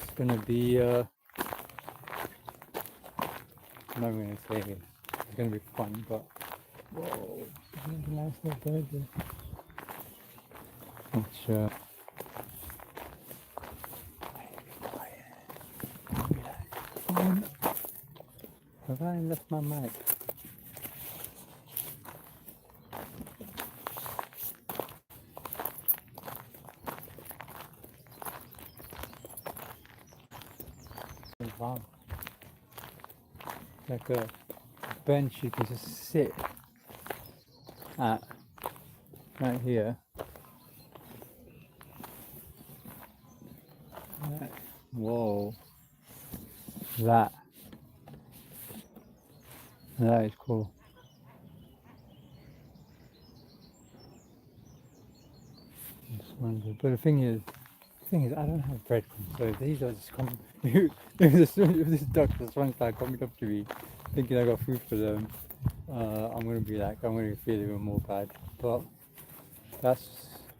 It's gonna be I'm not gonna say it's gonna be fun, but whoa, there's a nice little bird there. Which have I left my mic? Wow. Like a bench you can just sit at right here. Right. Whoa. That is cool. But the thing is, I don't have breadcrumbs, so if these are just coming. If this duck just wants to coming up to me, thinking I got food for them, I'm gonna feel even more bad. But that's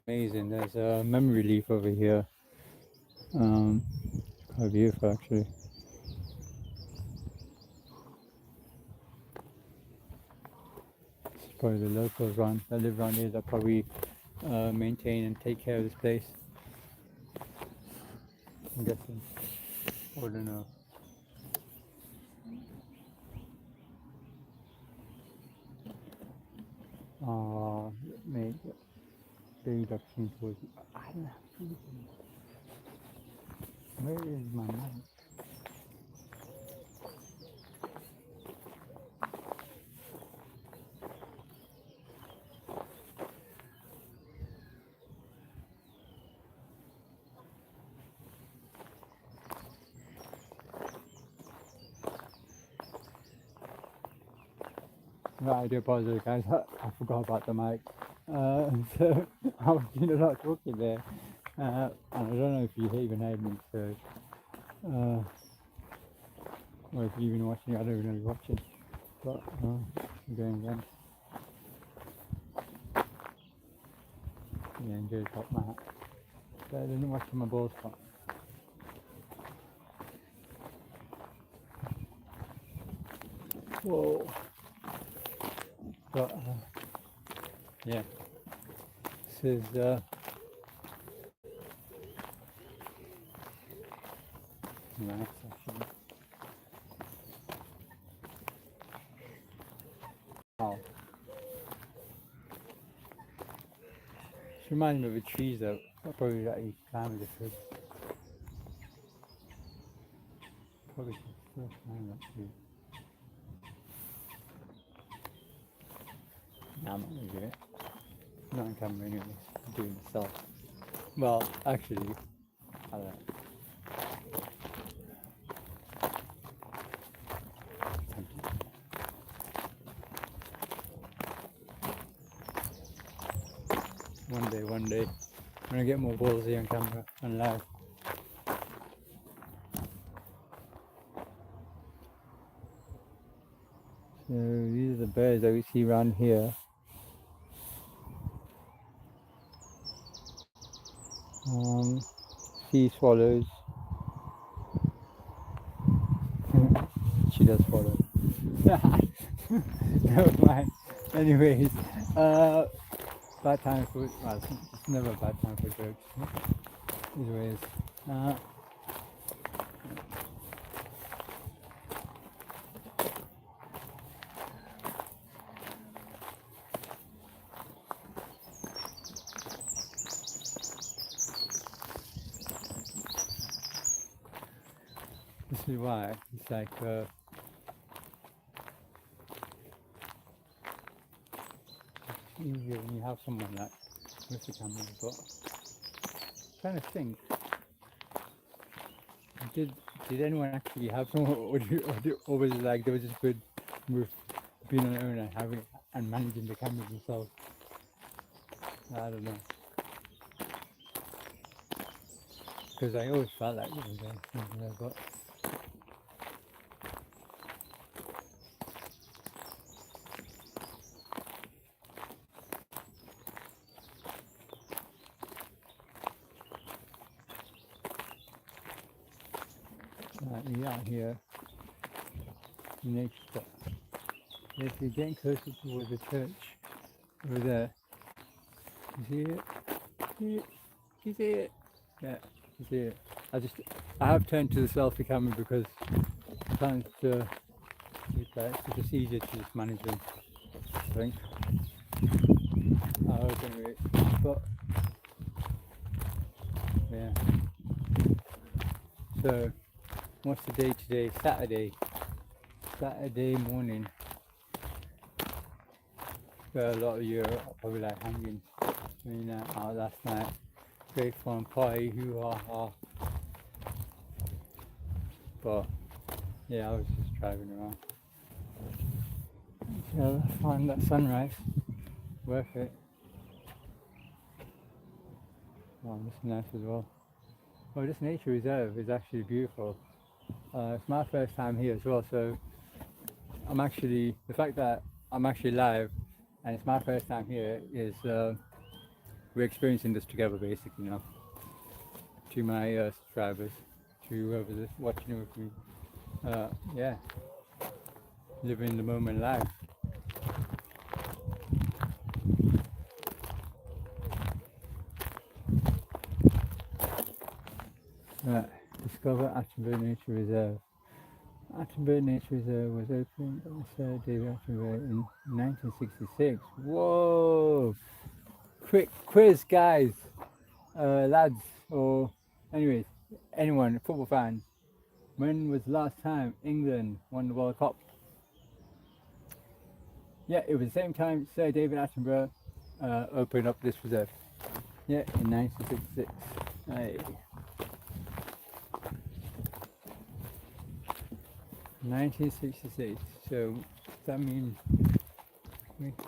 amazing. There's a memory leaf over here. Quite beautiful actually. It's probably the locals that live around here that probably maintain and take care of this place. I'm guessing. I don't know. Mate, baby duck seems towards me. I don't have food. Where is my mic? Right, I do apologize guys, I forgot about the mic. So I was doing a lot of talking there. And I don't know if you even heard me, so or if you've been watching, I don't even know if you're watching. But I'm going again. Yeah, enjoy the top mat. But I didn't watch my ball spot. Whoa. But yeah, this is nice actually. Wow. This reminds me of the trees that probably that you climb with the kids. Probably the first time actually. No, I'm not gonna do it. Not on camera anyways. I'm doing it myself. Well, actually, I don't know. One day, when I get more balls here on camera and live. So these are the birds that we see around here. Sea swallows. She does swallow. Never mind. Anyways, bad time for it's never a bad time for jokes. Anyways, this is why it's like easier when you have someone that with the camera. But I'm trying to think, did anyone actually have someone, or was it like they were just good with being on their own and having and managing the cameras themselves? I don't know, because I always felt like it was something there, but. We out here in nature spot. If you're getting closer towards the church over there, you see it? See it? You see it? Yeah, you see it. I have turned to the selfie camera because I can't it's just easier to just manage them, I think. Anyway, but yeah. So, what's the day today? Saturday morning. Where a lot of you are probably like hanging. Out last night. Great fun party, hoo ha ha. But yeah, I was just driving around. So I found that sunrise worth it. Oh, this is nice as well. Well, this nature reserve is actually beautiful. It's my first time here as well, so the fact that I'm actually live and it's my first time here is we're experiencing this together basically now. To my subscribers, to whoever's watching with me, yeah, living the moment live. Right, discover Attenborough Nature Reserve. Attenborough Nature Reserve was opened by Sir David Attenborough in 1966. Whoa! Quick quiz, guys, lads, or anyways, anyone, football fans. When was the last time England won the World Cup? Yeah, it was the same time Sir David Attenborough opened up this reserve. Yeah, in 1966. Hey. 1966. So does that mean?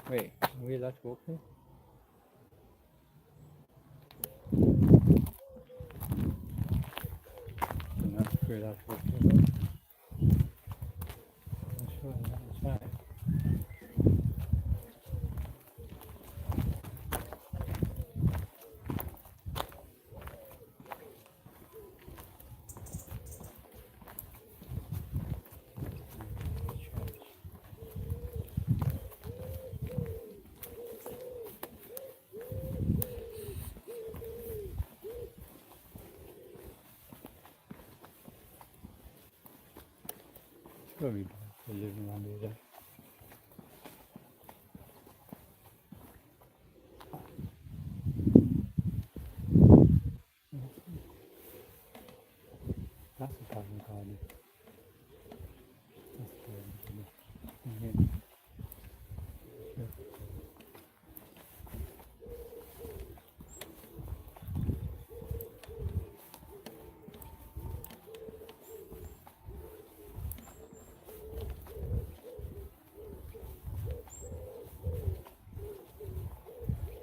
Wait, are we allowed to walk here? No, we're allowed to walk here. I'm sure that's right. It's got to be bad for living around here. That's a garden garden. That's a garden garden. Yeah.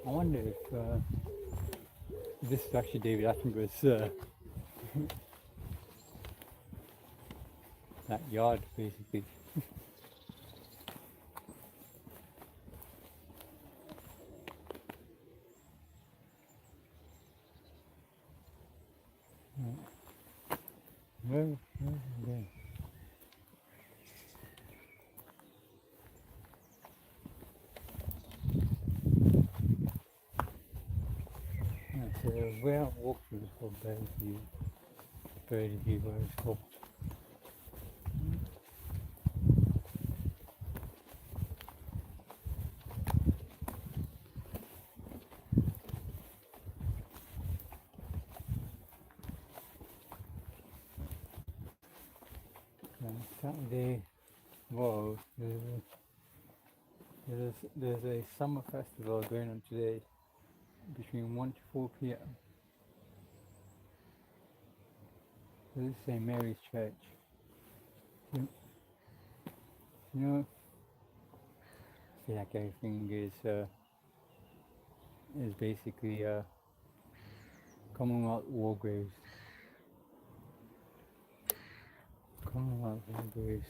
I wonder if this is actually David Attenborough's that yard, basically. Where is it? So where I'm walking is called Birdie View, where it's called. Saturday, whoa, there's a summer festival going on today between 1 to 4 p.m. This is St. Mary's Church. You know, I feel like everything is basically Commonwealth war graves. Commonwealth war graves.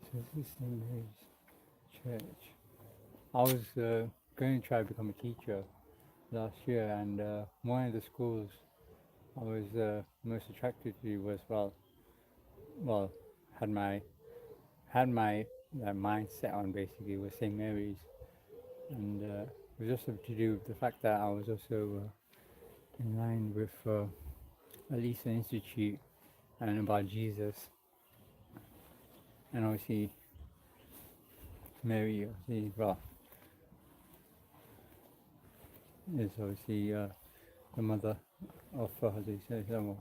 So this is St. Mary's Church. I was going to try to become a teacher last year, and one of the schools I was most attracted to was well had my mind set on basically was St. Mary's, and it was also to do with the fact that I was also in line with at least an institute and about Jesus, and obviously Mary, obviously, well, is obviously the mother of Hazrat Islam.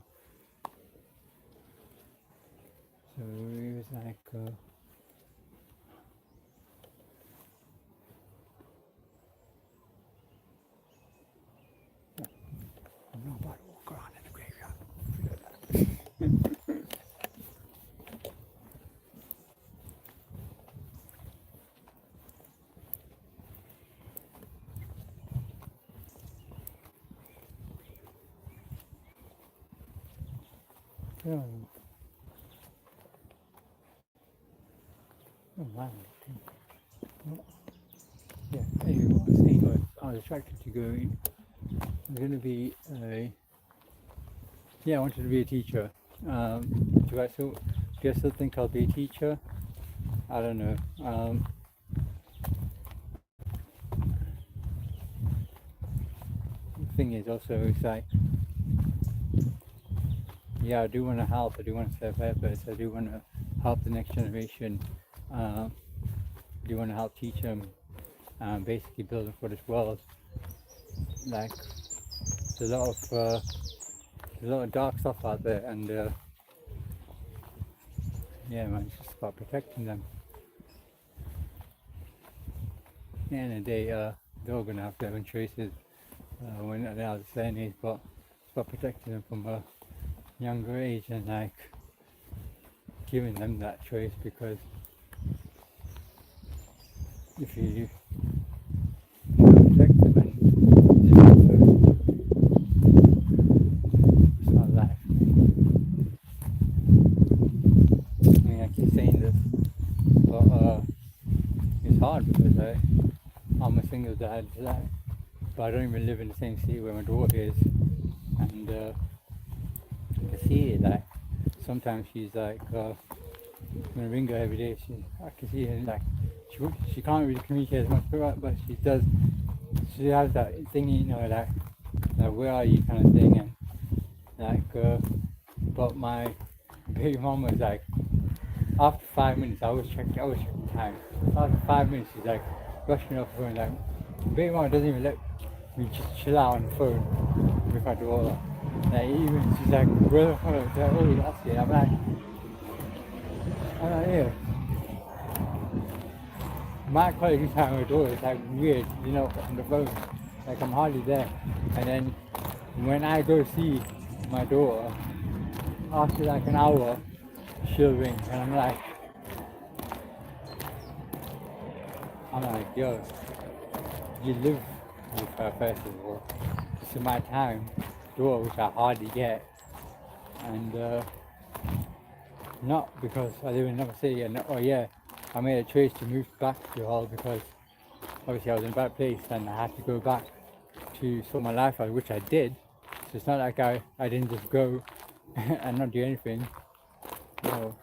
So it was like, I'm not about to walk around in the graveyard. Yeah. Oh, wow. Yeah, anyway, what I was saying was I was attracted to going. I'm going to be I wanted to be a teacher. Do I still think I'll be a teacher? I don't know. The thing is also, it's like, yeah, I do want to help. I do want to serve purpose. I do want to help the next generation. I do want to help teach them, basically build them for this world. Like, there's a lot of dark stuff out there, and yeah, man, it's just about protecting them. At the end of the day, they're all gonna have their own choices when they're at a certain age, but it's about protecting them from a younger age and like giving them that choice, because if you don't protect them and it's not life. I mean, I keep saying this, but it's hard because I'm a single dad, but I don't even live in the same city where my daughter is, and I can see it. Like sometimes she's like, when I ring her every day, I can see her like she can't really communicate as much, but she does. She has that thing, you know, like where are you kind of thing, and like, but my baby mom was like, after 5 minutes, I always check time. After 5 minutes, she's like rushing off the phone, like baby mom doesn't even let me just chill out on the phone with my daughter. Like even she's like, where the phone? She's like, oh, that's it. I'm like, yeah. My quality time with my daughter is like weird, you know, on the phone. Like I'm hardly there. And then when I go see my daughter, after like an hour, she'll ring, and I'm like, yo, you live with her first of all. This is my time, daughter, which I hardly get, and not because I live in another city, and I made a choice to move back to Hull because obviously I was in a bad place and I had to go back to sort my life out, which I did. So it's not like I didn't just go and not do anything. No.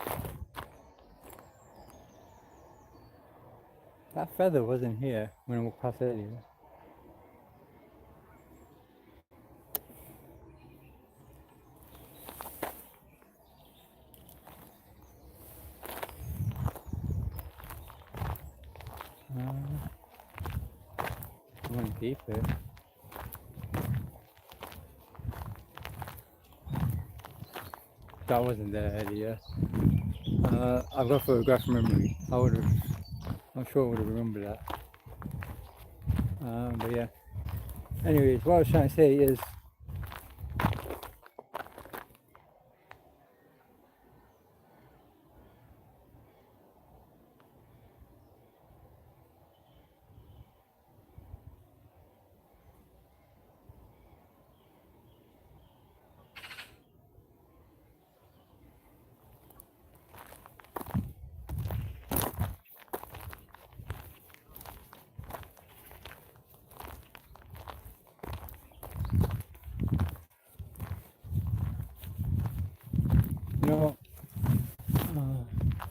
That feather wasn't here when I walked past earlier. I want to keep it. That wasn't there earlier. I've got photograph memory. I'm sure I would have remembered that. But yeah. Anyways, what I was trying to say is,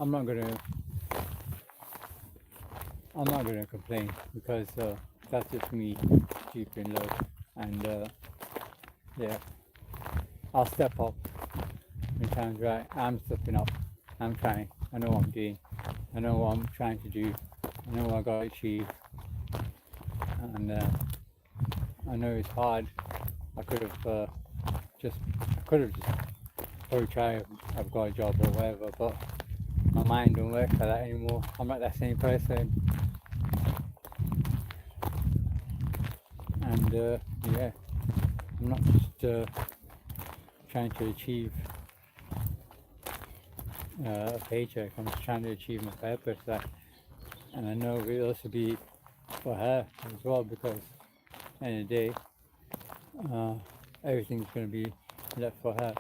I'm not gonna complain because that's just me keeping low, and yeah, I'll step up when time's right. I'm stepping up. I'm trying. I know what I'm doing. I know what I'm trying to do. I know what I gotta achieve, and I know it's hard. I could have just probably tried. I've got a job or whatever, but my mind don't work like that anymore. I'm not that same person, and yeah, I'm not just trying to achieve a paycheck. I'm just trying to achieve my purpose. And I know it'll also be for her as well, because at the end of the day, everything's going to be left for her.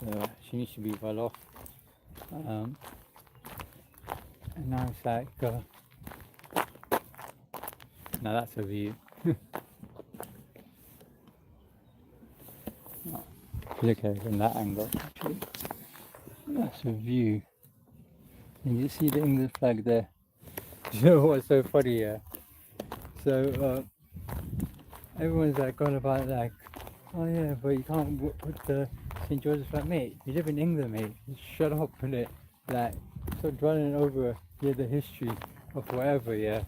So she needs to be well off. And now it's like, now that's a view. Look at it from that angle, actually. That's a view. And you see the England flag there. Do you know what's so funny here? So everyone's like gone about like, oh yeah, but you can't put the St. George's flag, mate. You live in England, mate. Shut up, innit? Like, stop dwelling over the history of whatever, yeah.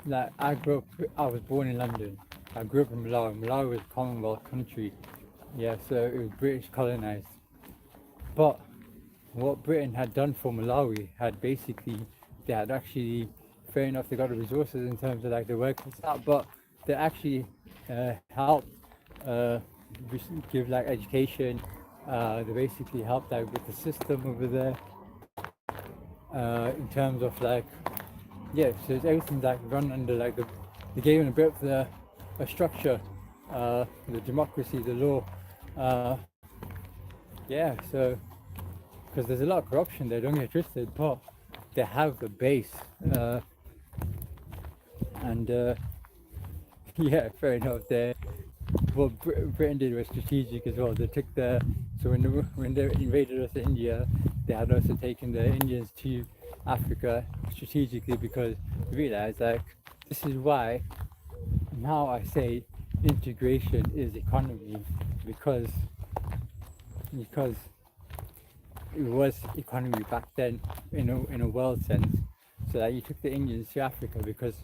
Like, I was born in London. I grew up in Malawi. Malawi was a Commonwealth country, yeah, so it was British colonized. But what Britain had done for Malawi had basically, they had actually, fair enough, they got the resources in terms of like the workers out, but they actually helped give like education. They basically helped out with the system over there in terms of like, yeah, so everything's like run under like they gave them a bit of a structure, the democracy, the law, yeah, so because there's a lot of corruption there, don't get twisted, but they have a base, and yeah, fair enough. What Britain did was strategic as well. They took so when they invaded us in India, they had also taken the Indians to Africa strategically, because they realized like this is why now I say integration is economy, because it was economy back then in a world sense. So that you took the Indians to Africa because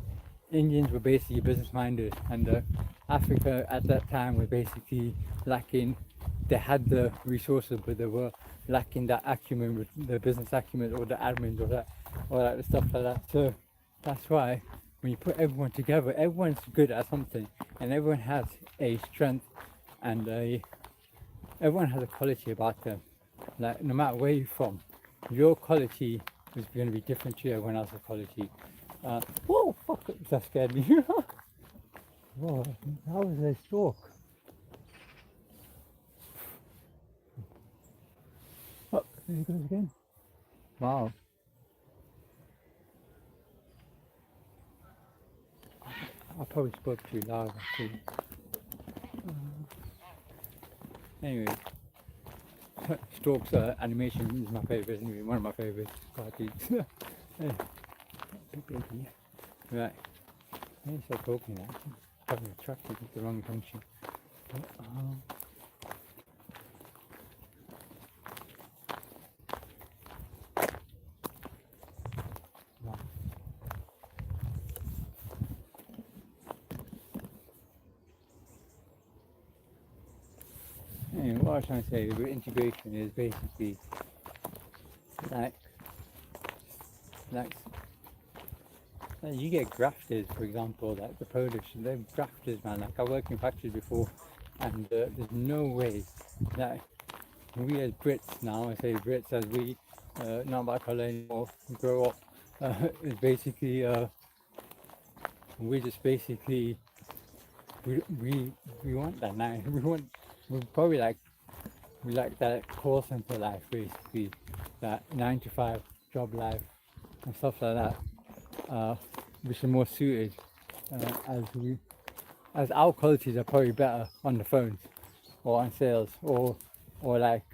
Indians were basically business minded, and Africa at that time was basically lacking. They had the resources, but they were lacking that acumen, the business acumen, or the admins, or that stuff like that. So that's why when you put everyone together, everyone's good at something, and everyone has a strength, and everyone has a quality about them. Like, no matter where you're from, your quality is going to be different to everyone else's quality. Whoa, fuck, that scared me. Whoa, that was a stalk. Oh, there he goes again. Wow. I probably spoke too loud, actually. Anyway, Stork's animation is my favourite, anyway, one of my favourite cartoons. Hey, big baby. Right, I need to start talking now. Probably attracted with the wrong function. But, anyway, what I was trying to say with integration is basically like you get grafters, for example, like the Polish, they're grafters, man. Like, I worked in factories before, and there's no way that we as Brits, now I say Brits as we, not by colour anymore, grow up, is basically, we just basically, we want that now. We're probably like, we like that call center life, basically, that 9 to 5 job life and stuff like that. Which are more suited, as our qualities are probably better on the phones or on sales, or like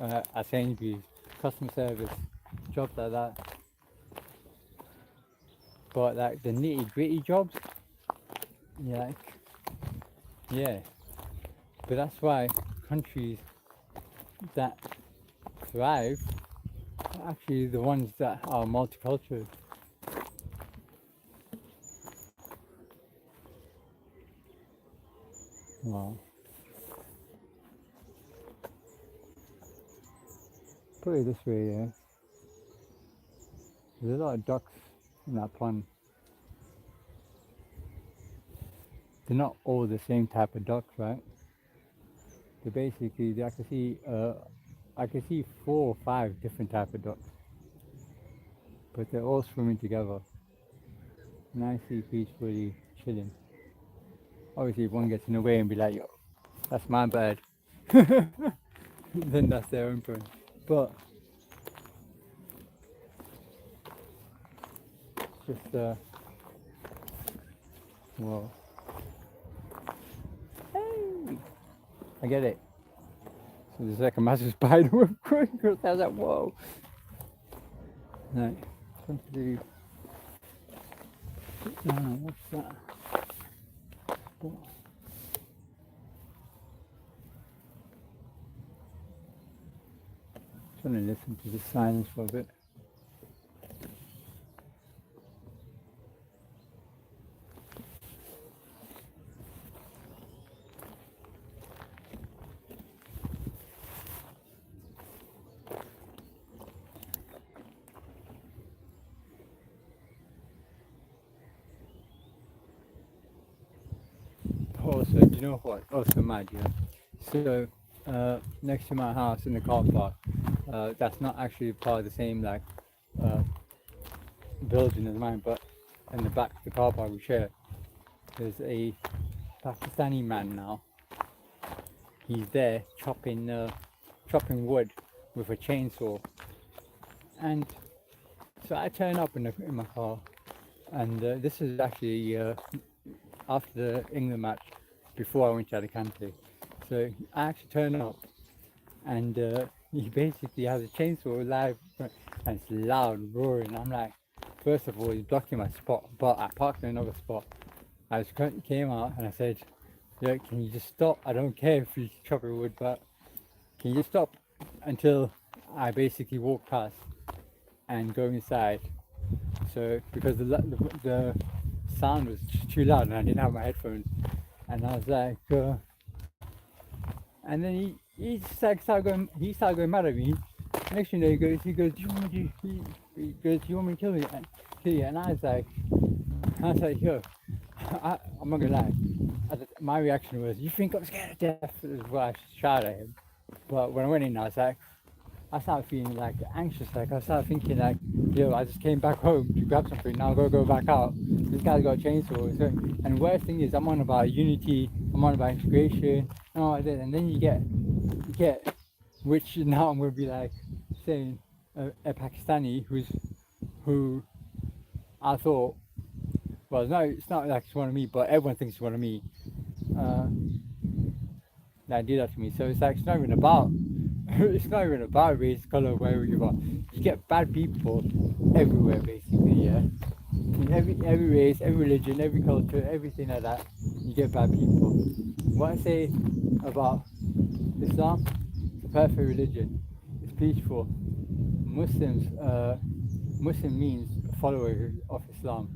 at Sainsbury's, customer service, jobs like that. But like the nitty gritty jobs, yeah, yeah. But that's why countries that thrive are actually the ones that are multicultural. Well, put it this way, yeah. There's a lot of ducks in that pond. They're not all the same type of ducks, right? They're basically, I can see 4 or 5 different type of ducks, but they're all swimming together, nicely, peacefully chilling. Obviously, if one gets in the way and be like, "Yo, that's my bird," then that's their own problem. But just, well, hey, I get it. So there's like a massive spider web going across. I was like, whoa. Right, something to do. What's that? Trying to listen to the silence for a bit. Also, do you know what? Also mad, yeah. So, next to my house in the car park, that's not actually part of the same like uh, building as mine, but in the back of the car park we share, there's a Pakistani man now. He's there chopping wood with a chainsaw, and so I turn up in my car, and this is actually after the England match, before I went to Alicante. So I actually turn up, and he basically has a chainsaw live, and it's loud roaring. I'm like, first of all, he's blocking my spot, but I parked in another spot. I just came out and I said, "Look, can you just stop? I don't care if you chop your wood, but can you just stop until I basically walk past and go inside?" So because the sound was too loud and I didn't have my headphones, and I was like, and then he just like started going mad at me. Next thing you know, he goes, "Do you want me to?" He goes, "Do you want me to kill you?" And I was like, "Yo, I'm not gonna lie." My reaction was, "You think I'm scared of death?" Is what I shouted at him. But when I went in, I started feeling like anxious. Like I started thinking like, "Yo, I just came back home to grab something. Now I gotta go back out. This guy's got a chainsaw." So, and the worst thing is, I'm on about unity. I'm on about integration. And all like that. And then you get, which now I'm gonna be like saying a Pakistani who I thought, well, no, it's not like it's one of me, but everyone thinks it's one of me. That did that to me. So it's like it's not even about it's not even about race, color, wherever you are. You get bad people everywhere, basically. Yeah, in every race, every religion, every culture, everything like that. You get bad people. What I say about Islam, it's a perfect religion. It's peaceful. Muslim means follower of Islam.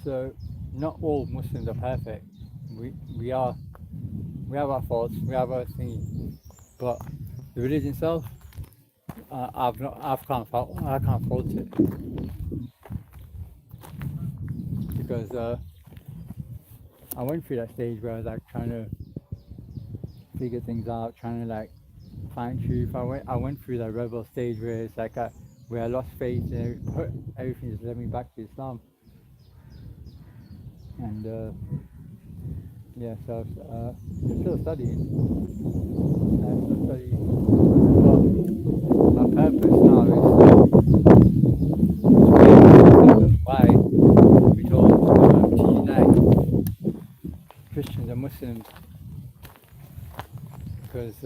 So not all Muslims are perfect. We are we have our faults, we have our things, but the religion itself, I can't fault it because I went through that stage where I was like trying to figure things out, trying to like find truth. I went through that rebel stage where it's like where I lost faith and everything just led me back to Islam, and yeah, so I'm still studying. I'm still studying. But my purpose now is why we told to unite Christians and Muslims, because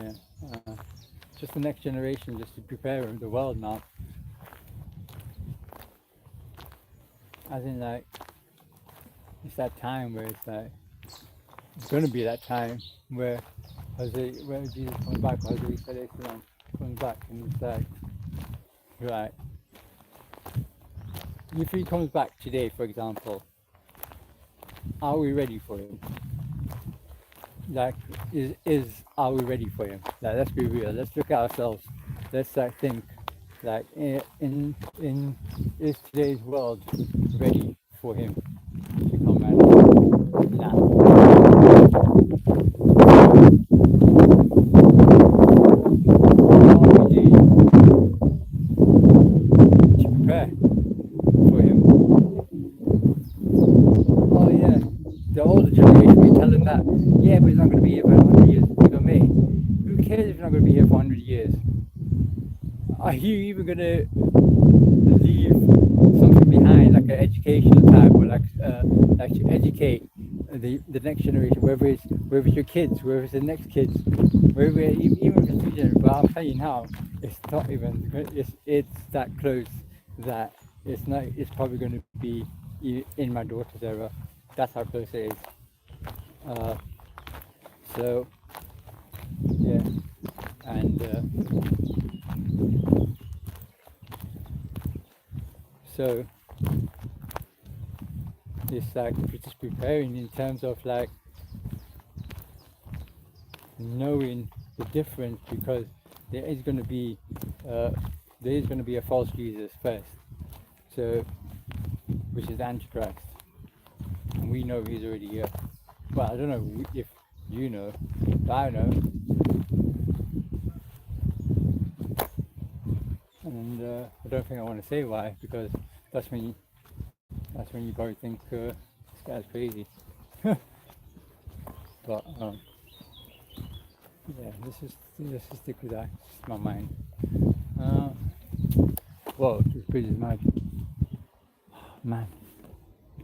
yeah. Just the next generation, just to prepare the world now. As in, like, it's that time where it's like, it's going to be that time where where Jesus comes back, Jose Salam comes back, and it's like, right, if he comes back today, for example, are we ready for him? Like, are we ready for him? Like, let's be real. Let's look at ourselves. Let's like think, like, in is today's world ready for him to come out? Nah. What are we doing to prepare for him? Oh yeah, the older generation, we tell them that. Yeah, but he's not going to be here for 100 years. You know me. Who cares if he's not going to be here for 100 years? Are you even going to leave something behind, like an educational type, or like to educate the next generation, whether it's your kids, whether it's the next kids, whether even if it's future. But I'm telling you now, it's not even. It's that close that it's not. It's probably going to be in my daughter's era. That's how close it is. So yeah, and so it's like just preparing in terms of like knowing the difference, because there is going to be a false Jesus first, so which is the Antichrist, and we know he's already here. Well, I don't know if you know, but I know, and I don't think I want to say why, because that's when you probably think this guy's crazy. But yeah, let's just stick with that. It's my mind. Whoa, this bridge is mad. Man,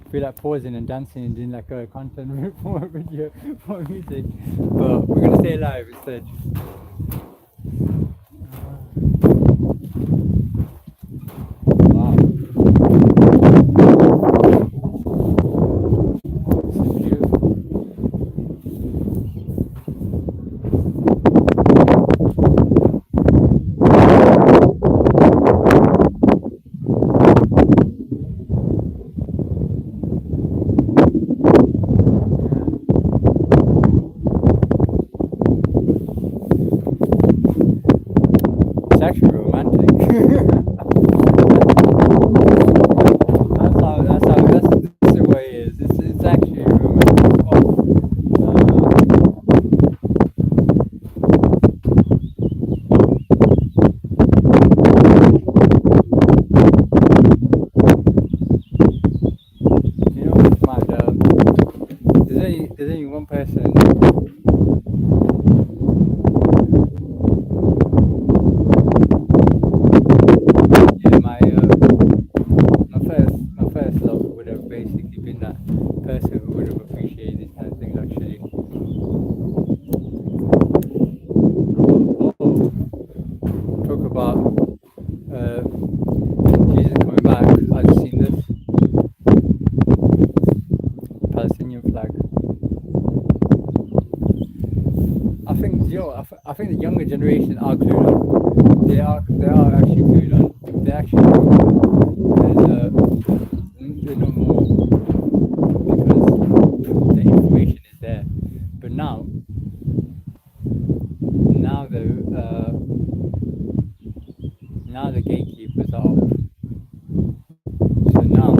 I feel like pausing and dancing and doing like a content for a video for music, but we're gonna stay live instead. Wow. It's actually romantic. That's the way it is. It's actually romantic. You know what's mad? There's only one person. Yeah, my first love would have basically been that person who would have appreciated these kind of things actually. Oh, talk about Jesus coming back. I've seen this Palestinian flag. I think the younger generation are clued on. They are actually clued on. They're actually they know more because the information is there. But now the gatekeepers are up. So now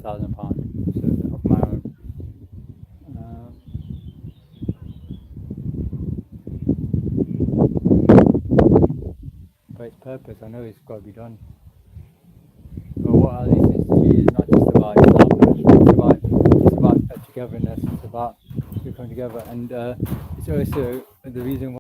£1,000 so, of my own. But its purpose, I know it's got to be done. But what at least is not just about Islam, it's about togetherness, it's about we come together, and it's also the reason why